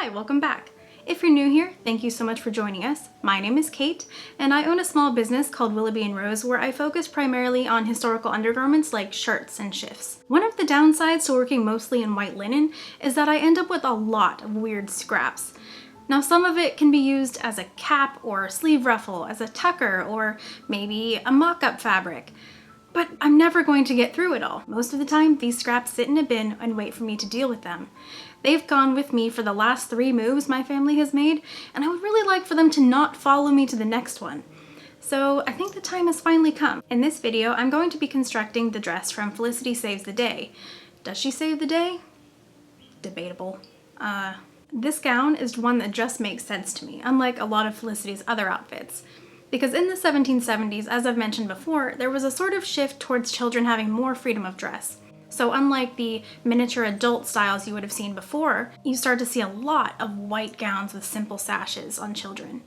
Hi, welcome back. If you're new here, thank you so much for joining us. My name is Kate, and I own a small business called Willoughby & Rose where I focus primarily on historical undergarments like shirts and shifts. One of the downsides to working mostly in white linen is that I end up with a lot of weird scraps. Now, some of it can be used as a cap or sleeve ruffle, as a tucker, or maybe a mock-up fabric. But I'm never going to get through it all. Most of the time, these scraps sit in a bin and wait for me to deal with them. They've gone with me for the last 3 moves my family has made, and I would really like for them to not follow me to the next one. So I think the time has finally come. In this video, I'm going to be constructing the dress from Felicity Saves the Day. Does she save the day? Debatable. This gown is one that just makes sense to me, unlike a lot of Felicity's other outfits. Because in the 1770s, as I've mentioned before, there was a sort of shift towards children having more freedom of dress. So unlike the miniature adult styles you would have seen before, you start to see a lot of white gowns with simple sashes on children.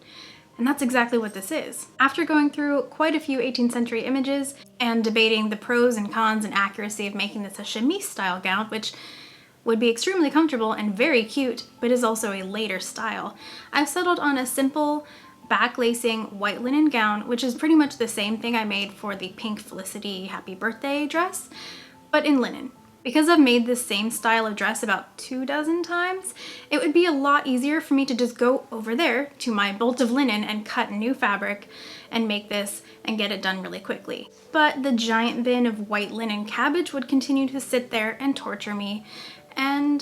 And that's exactly what this is. After going through quite a few 18th century images and debating the pros and cons and accuracy of making this a chemise style gown, which would be extremely comfortable and very cute, but is also a later style, I've settled on a simple, back-lacing white linen gown, which is pretty much the same thing I made for the pink Felicity Happy Birthday dress, but in linen. Because I've made this same style of dress about 24 times, it would be a lot easier for me to just go over there to my bolt of linen and cut new fabric and make this and get it done really quickly. But the giant bin of white linen cabbage would continue to sit there and torture me, and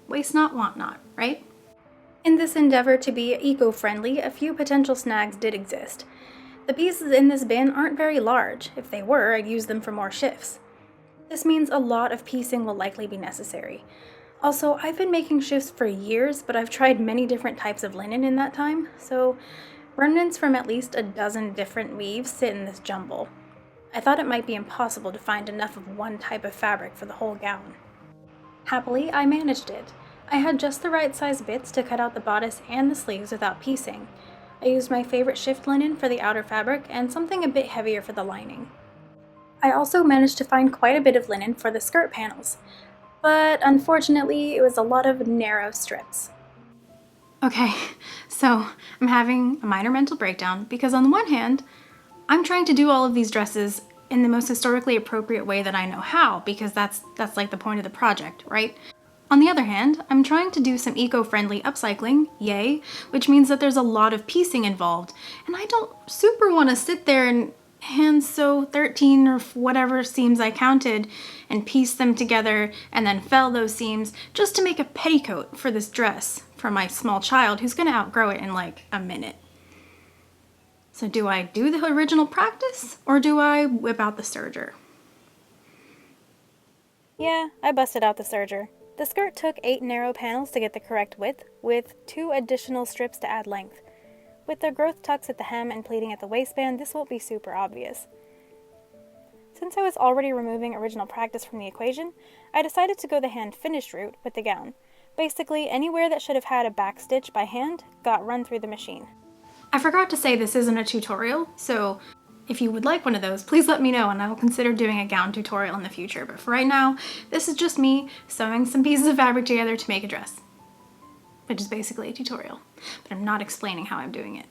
waste not, want not, right? In this endeavor to be eco-friendly, a few potential snags did exist. The pieces in this bin aren't very large. If they were, I'd use them for more shifts. This means a lot of piecing will likely be necessary. Also, I've been making shifts for years, but I've tried many different types of linen in that time, so remnants from at least a dozen different weaves sit in this jumble. I thought it might be impossible to find enough of one type of fabric for the whole gown. Happily, I managed it. I had just the right size bits to cut out the bodice and the sleeves without piecing. I used my favorite shift linen for the outer fabric and something a bit heavier for the lining. I also managed to find quite a bit of linen for the skirt panels, but unfortunately it was a lot of narrow strips. Okay, so I'm having a minor mental breakdown because on the one hand, I'm trying to do all of these dresses in the most historically appropriate way that I know how, because that's like the point of the project, right? On the other hand, I'm trying to do some eco-friendly upcycling, yay, which means that there's a lot of piecing involved, and I don't super want to sit there and hand sew 13 or whatever seams I counted and piece them together and then fell those seams just to make a petticoat for this dress for my small child who's going to outgrow it in like a minute. So do I do the original practice or do I whip out the serger? Yeah, I busted out the serger. The skirt took 8 narrow panels to get the correct width, with 2 additional strips to add length. With the growth tucks at the hem and pleating at the waistband, this won't be super obvious. Since I was already removing original practice from the equation, I decided to go the hand-finished route with the gown. Basically, anywhere that should have had a back stitch by hand got run through the machine. I forgot to say this isn't a tutorial, so if you would like one of those, please let me know and I will consider doing a gown tutorial in the future. But for right now, this is just me sewing some pieces of fabric together to make a dress, which is basically a tutorial, but I'm not explaining how I'm doing it.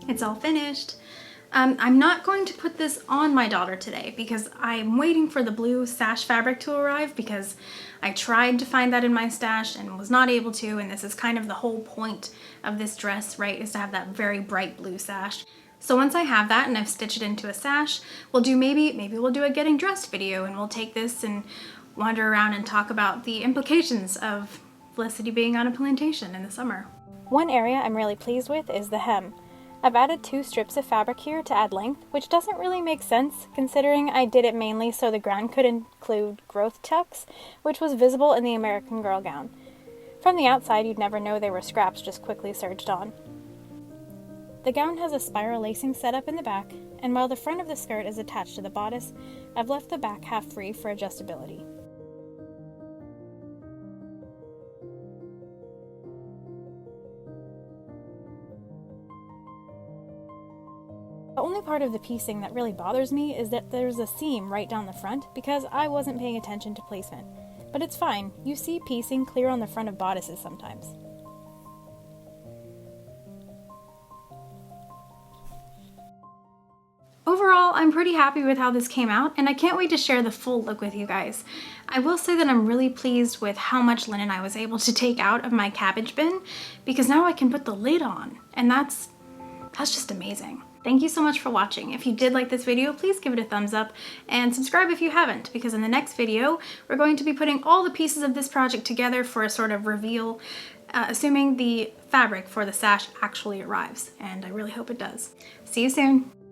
It's all finished. I'm not going to put this on my daughter today because I'm waiting for the blue sash fabric to arrive, because I tried to find that in my stash and was not able to, and this is kind of the whole point of this dress, right, is to have that very bright blue sash. So once I have that and I've stitched it into a sash, maybe we'll do a getting dressed video, and we'll take this and wander around and talk about the implications of Felicity being on a plantation in the summer. One area I'm really pleased with is the hem. I've added 2 strips of fabric here to add length, which doesn't really make sense considering I did it mainly so the ground could include growth tucks, which was visible in the American Girl gown. From the outside, you'd never know they were scraps just quickly serged on. The gown has a spiral lacing setup in the back, and while the front of the skirt is attached to the bodice, I've left the back half free for adjustability. The only part of the piecing that really bothers me is that there's a seam right down the front because I wasn't paying attention to placement. But it's fine, you see piecing clear on the front of bodices sometimes. Overall, I'm pretty happy with how this came out, and I can't wait to share the full look with you guys. I will say that I'm really pleased with how much linen I was able to take out of my cabbage bin, because now I can put the lid on, and that's just amazing. Thank you so much for watching. If you did like this video, please give it a thumbs up and subscribe if you haven't, because in the next video, we're going to be putting all the pieces of this project together for a sort of reveal, assuming the fabric for the sash actually arrives, and I really hope it does. See you soon.